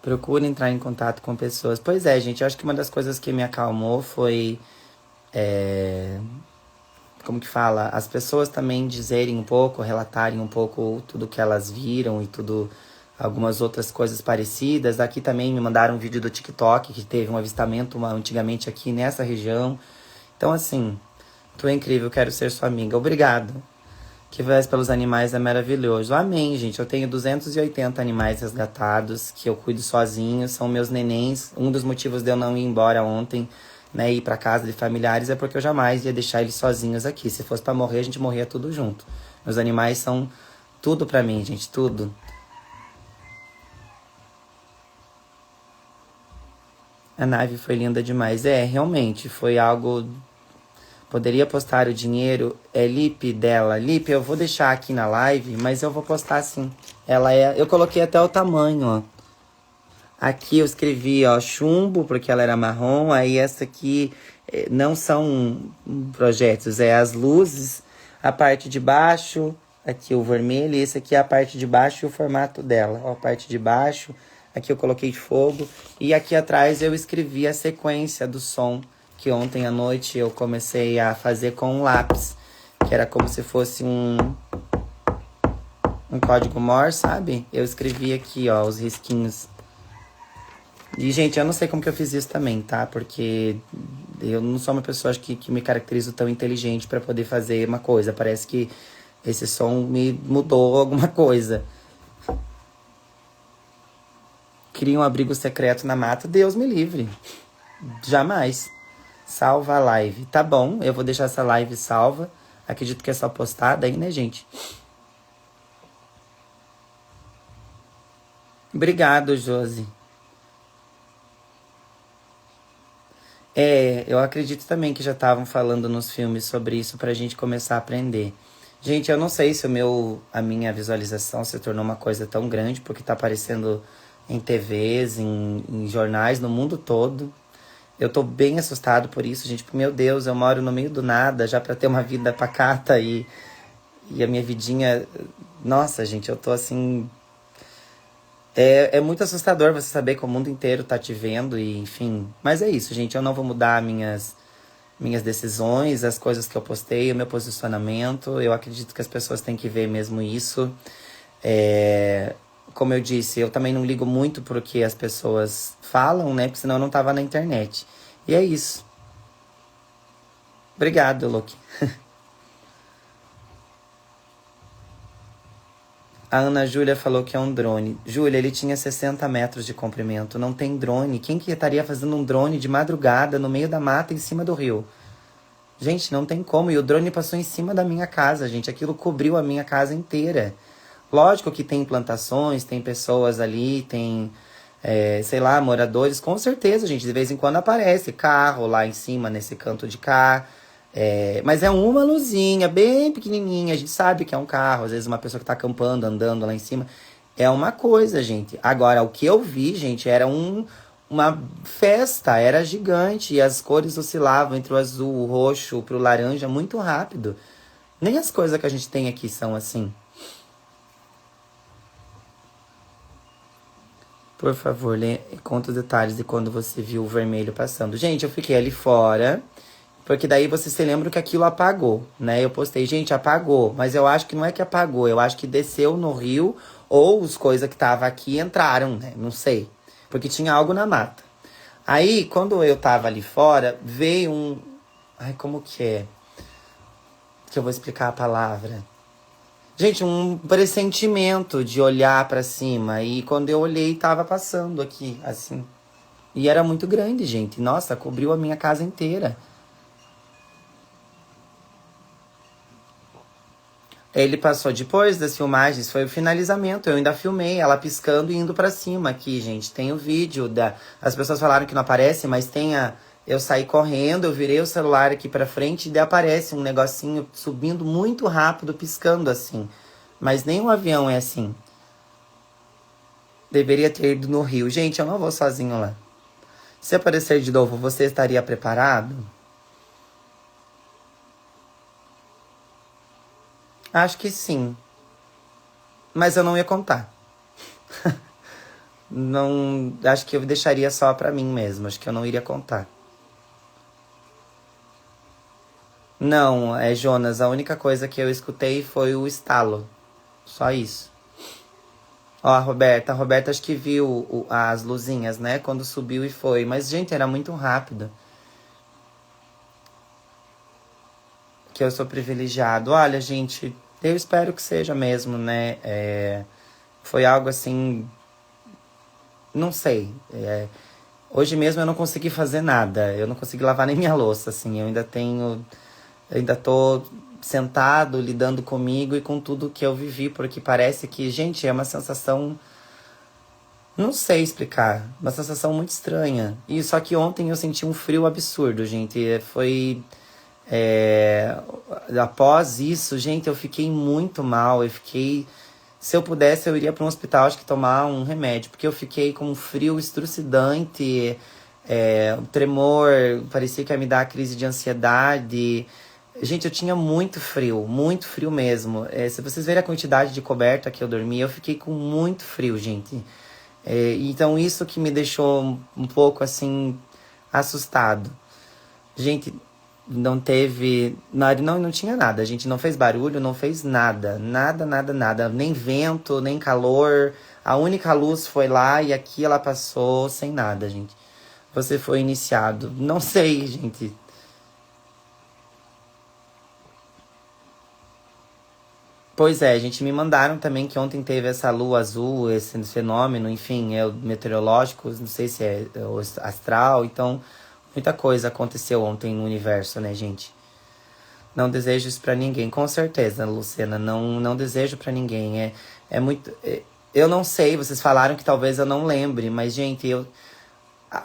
Procure entrar em contato com pessoas. Pois é, gente, eu acho que uma das coisas que me acalmou foi, como que fala? As pessoas também dizerem um pouco, relatarem um pouco tudo que elas viram e tudo, algumas outras coisas parecidas. Aqui também me mandaram um vídeo do TikTok que teve um avistamento antigamente aqui nessa região. Então, assim, tu é incrível, quero ser sua amiga. Obrigado. Que vez pelos animais é maravilhoso. Amém, gente. Eu tenho 280 animais resgatados que eu cuido sozinho. São meus nenéns. Um dos motivos de eu não ir embora ontem, né, ir para casa de familiares, é porque eu jamais ia deixar eles sozinhos aqui. Se fosse para morrer, a gente morria tudo junto. Meus animais são tudo para mim, gente, tudo. A nave foi linda demais. Realmente, foi algo... Poderia postar o dinheiro, Lipe dela. Lipe, eu vou deixar aqui na live, mas eu vou postar sim. Ela é... Eu coloquei até o tamanho, ó. Aqui eu escrevi, ó, chumbo, porque ela era marrom. Aí essa aqui não são projetos, é as luzes. A parte de baixo, aqui o vermelho. E esse aqui é a parte de baixo e o formato dela. Ó, a parte de baixo, aqui eu coloquei fogo. E aqui atrás eu escrevi a sequência do som, que ontem à noite eu comecei a fazer com um lápis. Que era como se fosse um código Morse, sabe? Eu escrevi aqui, ó, os risquinhos. E, gente, eu não sei como que eu fiz isso também, tá? Porque eu não sou uma pessoa que me caracterizo tão inteligente pra poder fazer uma coisa. Parece que esse som me mudou alguma coisa. Cria um abrigo secreto na mata, Deus me livre. Jamais. Salva a live. Tá bom, eu vou deixar essa live salva. Acredito que é só postar daí, né, gente? Obrigado, Josi. Eu acredito também que já estavam falando nos filmes sobre isso pra gente começar a aprender. Gente, eu não sei se a minha visualização se tornou uma coisa tão grande, porque tá aparecendo em TVs, em jornais, no mundo todo. Eu tô bem assustado por isso, gente. Porque, meu Deus, eu moro no meio do nada, já pra ter uma vida pacata e a minha vidinha... Nossa, gente, eu tô assim... É muito assustador você saber que o mundo inteiro tá te vendo e, enfim... Mas é isso, gente. Eu não vou mudar minhas decisões, as coisas que eu postei, o meu posicionamento. Eu acredito que as pessoas têm que ver mesmo isso. Como eu disse, eu também não ligo muito pro que as pessoas falam, né? Porque senão eu não tava na internet. E é isso. Obrigado, Luke. A Ana Júlia falou que é um drone. Júlia, ele tinha 60 metros de comprimento. Não tem drone. Quem que estaria fazendo um drone de madrugada no meio da mata em cima do rio? Gente, não tem como. E o drone passou em cima da minha casa, gente. Aquilo cobriu a minha casa inteira. Lógico que tem plantações, tem pessoas ali, tem, sei lá, moradores. Com certeza, gente. De vez em quando aparece carro lá em cima, nesse canto de cá. Mas é uma luzinha bem pequenininha. A gente sabe que é um carro. Às vezes uma pessoa que tá acampando, andando lá em cima. É uma coisa, gente. Agora, o que eu vi, gente, era uma festa. Era gigante. E as cores oscilavam entre o azul, o roxo, pro laranja muito rápido. Nem as coisas que a gente tem aqui são assim. Por favor, conta os detalhes de quando você viu o vermelho passando. Gente, eu fiquei ali fora, porque daí você se lembra que aquilo apagou, né? Eu postei, gente, apagou. Mas eu acho que não é que apagou, eu acho que desceu no rio, ou as coisas que estavam aqui entraram, né? Não sei. Porque tinha algo na mata. Aí, quando eu tava ali fora, veio um... Ai, como que é? Que eu vou explicar a palavra. Gente, um pressentimento de olhar pra cima. E quando eu olhei, tava passando aqui, assim. E era muito grande, gente. Nossa, cobriu a minha casa inteira. Ele passou depois das filmagens, foi o finalizamento. Eu ainda filmei ela piscando e indo pra cima aqui, gente. Tem o vídeo da. As pessoas falaram que não aparece, mas tem a. Eu saí correndo, eu virei o celular aqui pra frente e daí aparece um negocinho subindo muito rápido, piscando assim. Mas nem um avião é assim. Deveria ter ido no Rio. Gente, eu não vou sozinho lá. Se aparecer de novo, você estaria preparado? Acho que sim. Mas eu não ia contar. Não, acho que eu deixaria só pra mim mesmo. Acho que eu não iria contar. Não, Jonas, a única coisa que eu escutei foi o estalo. Só isso. Ó, a Roberta acho que viu as luzinhas, né? Quando subiu e foi. Mas, gente, era muito rápido. Que eu sou privilegiado. Olha, gente, eu espero que seja mesmo, né? Foi algo assim, não sei. Hoje mesmo eu não consegui fazer nada. Eu não consegui lavar nem minha louça, assim. Eu ainda tô sentado, lidando comigo e com tudo que eu vivi, porque parece que, gente, é uma sensação, não sei explicar, uma sensação muito estranha. E só que ontem eu senti um frio absurdo, gente. É, após isso, gente, eu fiquei muito mal. Eu fiquei. Se eu pudesse, eu iria para um hospital, acho que tomar um remédio, porque eu fiquei com um frio estrucidante, um tremor, parecia que ia me dar crise de ansiedade. Gente, eu tinha muito frio mesmo. Se vocês verem a quantidade de coberta que eu dormi, eu fiquei com muito frio, gente. Então, isso que me deixou um pouco assim, assustado. Gente, não teve. Não tinha nada. A gente não fez barulho, não fez nada. Nada, nada, nada. Nem vento, nem calor. A única luz foi lá e aqui ela passou sem nada, gente. Você foi iniciado. Não sei, gente. Pois é, gente, me mandaram também que ontem teve essa lua azul, esse fenômeno, enfim, é o meteorológico, não sei se é o astral, então muita coisa aconteceu ontem no universo, né, gente? Não desejo isso pra ninguém, com certeza, Luciana, não desejo pra ninguém. É muito. Eu não sei, vocês falaram que talvez eu não lembre, mas, gente,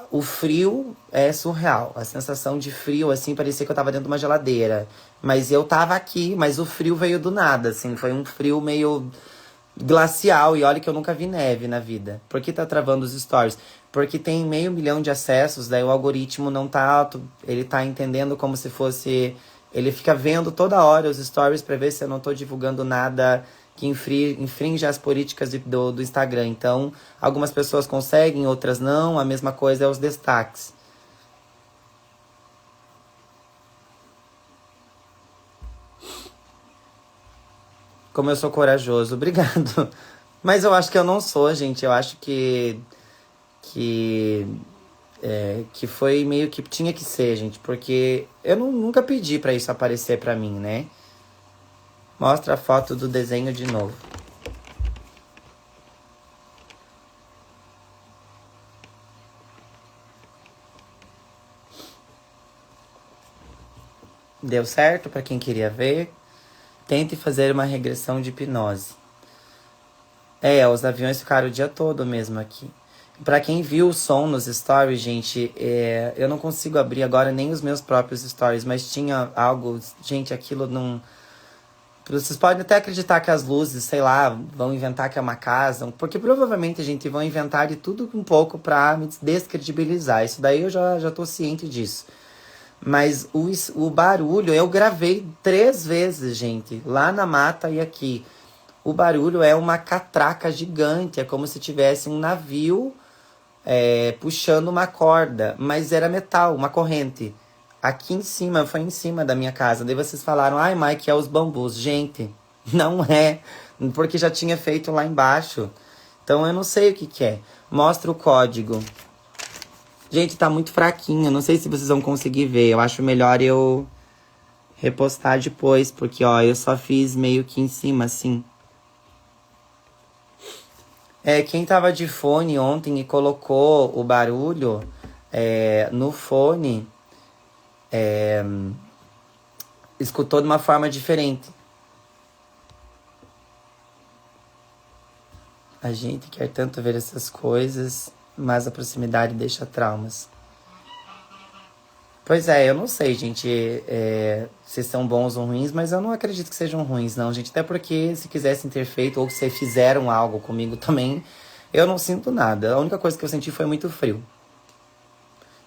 o frio é surreal. A sensação de frio, assim, parecia que eu tava dentro de uma geladeira. Mas eu tava aqui, mas o frio veio do nada, assim. Foi um frio meio glacial. E olha que eu nunca vi neve na vida. Por que tá travando os stories? Porque tem 500 mil de acessos, daí o algoritmo não tá... Ele tá entendendo como se fosse... Ele fica vendo toda hora os stories pra ver se eu não tô divulgando nada que infringe as políticas do Instagram. Então, algumas pessoas conseguem, outras não. A mesma coisa é os destaques. Como eu sou corajoso, obrigado. Mas eu acho que eu não sou, gente. Eu acho que, que foi meio que tinha que ser, gente. Porque eu nunca pedi pra isso aparecer pra mim, né? Mostra a foto do desenho de novo. Deu certo pra quem queria ver? Tente fazer uma regressão de hipnose. Os aviões ficaram o dia todo mesmo aqui. Pra quem viu o som nos stories, gente, eu não consigo abrir agora nem os meus próprios stories, mas tinha algo, gente, aquilo não. Vocês podem até acreditar que as luzes, sei lá, vão inventar que é uma casa, porque provavelmente, gente, vão inventar de tudo um pouco pra me descredibilizar. Isso daí eu já tô ciente disso. Mas o barulho, eu gravei 3 vezes, gente, lá na mata e aqui. O barulho é uma catraca gigante, é como se tivesse um navio puxando uma corda, mas era metal, uma corrente. Aqui em cima, foi em cima da minha casa. Daí vocês falaram, ai, Mike, é os bambus. Gente, não é, porque já tinha feito lá embaixo. Então eu não sei o que que é. Mostra o código. Gente, tá muito fraquinho, não sei se vocês vão conseguir ver. Eu acho melhor eu repostar depois, porque ó, eu só fiz meio que em cima, assim. Quem tava de fone ontem e colocou o barulho no fone, escutou de uma forma diferente. A gente quer tanto ver essas coisas, mas a proximidade deixa traumas. Pois é, eu não sei, gente, se são bons ou ruins, mas eu não acredito que sejam ruins, não, gente. Até porque se quisessem ter feito ou se fizeram algo comigo também, eu não sinto nada. A única coisa que eu senti foi muito frio.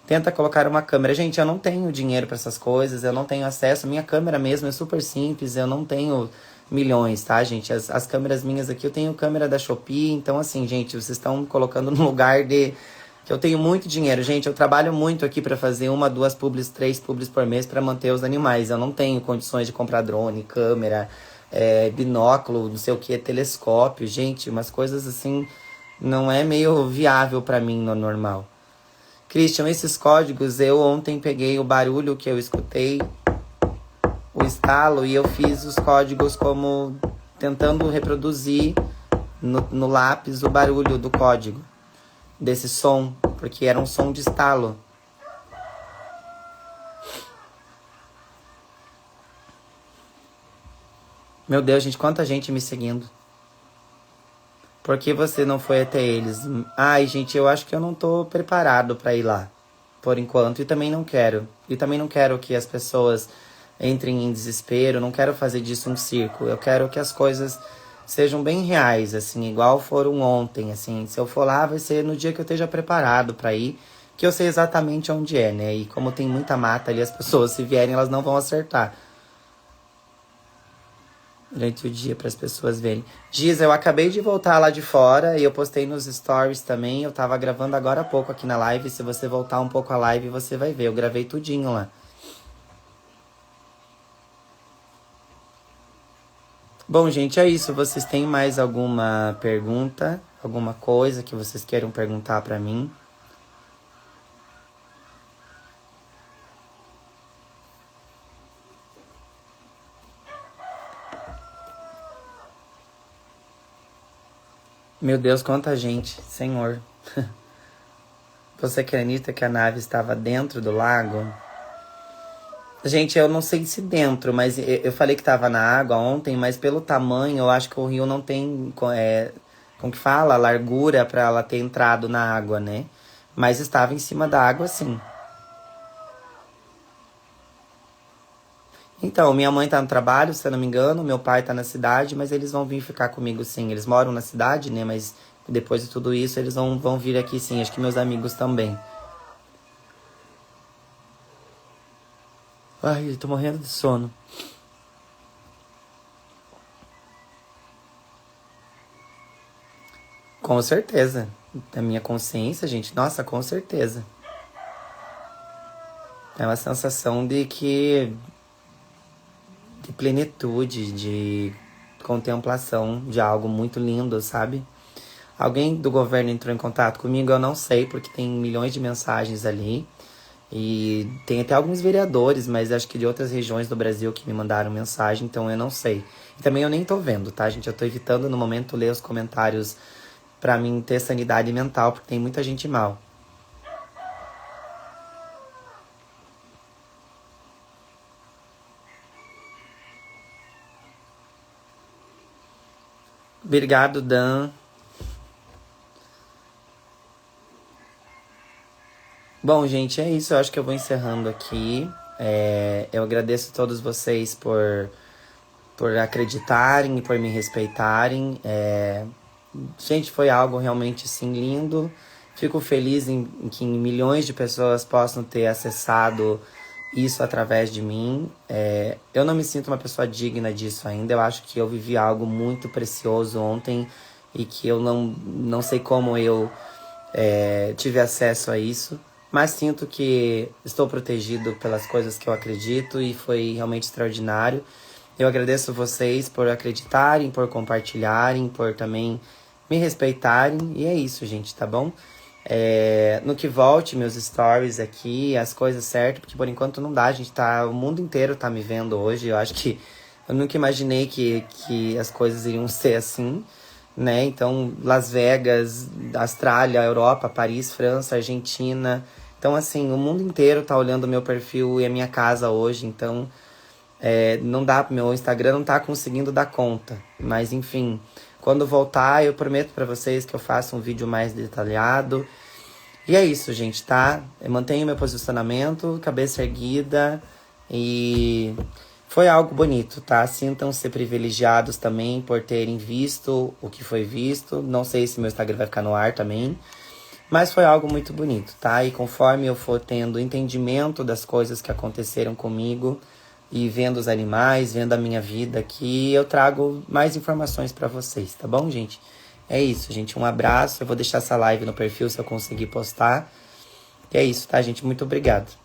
Tenta colocar uma câmera. Gente, eu não tenho dinheiro pra essas coisas, eu não tenho acesso. Minha câmera mesmo é super simples, eu não tenho milhões, tá, gente? As câmeras minhas aqui, eu tenho câmera da Shopee, então assim, gente, vocês estão colocando no lugar de que eu tenho muito dinheiro. Gente, eu trabalho muito aqui pra fazer 1, 2 publis, 3 publis por mês pra manter os animais. Eu não tenho condições de comprar drone, câmera, binóculo, não sei o que, telescópio. Gente, umas coisas assim, não é meio viável pra mim no normal. Christian, esses códigos, eu ontem peguei o barulho que eu escutei, o estalo, e eu fiz os códigos como tentando reproduzir no lápis o barulho do código, desse som, porque era um som de estalo. Meu Deus, gente, quanta gente me seguindo. Por que você não foi até eles? Ai, gente, eu acho que eu não tô preparado pra ir lá, por enquanto, e também não quero. E também não quero que as pessoas entrem em desespero, não quero fazer disso um circo. Eu quero que as coisas sejam bem reais, assim, igual foram ontem, assim. Se eu for lá, vai ser no dia que eu esteja preparado pra ir, que eu sei exatamente onde é, né? E como tem muita mata ali, as pessoas, se vierem, elas não vão acertar durante o dia para as pessoas verem. Giz, eu acabei de voltar lá de fora e eu postei nos stories também. Eu tava gravando agora há pouco aqui na live. Se você voltar um pouco a live, você vai ver. Eu gravei tudinho lá. Bom, gente, é isso. Vocês têm mais alguma pergunta? Alguma coisa que vocês queiram perguntar para mim? Meu Deus, quanta gente, Senhor. Você acredita que a nave estava dentro do lago? Gente, eu não sei se dentro, mas eu falei que estava na água ontem, mas pelo tamanho, eu acho que o rio não tem, como que fala, largura para ela ter entrado na água, né? Mas estava em cima da água, sim. Então, minha mãe tá no trabalho, se eu não me engano, meu pai tá na cidade, mas eles vão vir ficar comigo, sim. Eles moram na cidade, né? Mas depois de tudo isso, eles vão vir aqui, sim. Acho que meus amigos também. Ai, eu tô morrendo de sono. Com certeza. Da minha consciência, gente, nossa, com certeza. É uma sensação de plenitude, de contemplação de algo muito lindo, sabe? Alguém do governo entrou em contato comigo, eu não sei, porque tem milhões de mensagens ali. E tem até alguns vereadores, mas acho que de outras regiões do Brasil que me mandaram mensagem, então eu não sei. E também eu nem tô vendo, tá, gente? Eu tô evitando no momento ler os comentários pra mim ter sanidade mental, porque tem muita gente mal. Obrigado, Dan. Bom, gente, é isso. Eu acho que eu vou encerrando aqui. Eu agradeço a todos vocês por acreditarem e por me respeitarem. Gente, foi algo realmente assim lindo. Fico feliz em que milhões de pessoas possam ter acessado isso através de mim. Eu não me sinto uma pessoa digna disso ainda. Eu acho que eu vivi algo muito precioso ontem e que eu não sei como eu tive acesso a isso. Mas sinto que estou protegido pelas coisas que eu acredito e foi realmente extraordinário. Eu agradeço vocês por acreditarem, por compartilharem, por também me respeitarem. E é isso, gente, tá bom? No que volte meus stories aqui, as coisas certas, porque por enquanto não dá, gente, o mundo inteiro tá me vendo hoje. Eu acho que eu nunca imaginei que as coisas iriam ser assim, né? Então, Las Vegas, Austrália, Europa, Paris, França, Argentina. Então, assim, o mundo inteiro tá olhando o meu perfil e a minha casa hoje, então não dá, meu Instagram não tá conseguindo dar conta. Mas, enfim, quando voltar, eu prometo pra vocês que eu faço um vídeo mais detalhado. E é isso, gente, tá? Eu mantenho meu posicionamento, cabeça erguida e foi algo bonito, tá? Sintam-se privilegiados também por terem visto o que foi visto. Não sei se meu Instagram vai ficar no ar também, mas foi algo muito bonito, tá? E conforme eu for tendo entendimento das coisas que aconteceram comigo e vendo os animais, vendo a minha vida aqui, eu trago mais informações pra vocês, tá bom, gente? É isso, gente. Um abraço. Eu vou deixar essa live no perfil se eu conseguir postar. E é isso, tá, gente? Muito obrigado.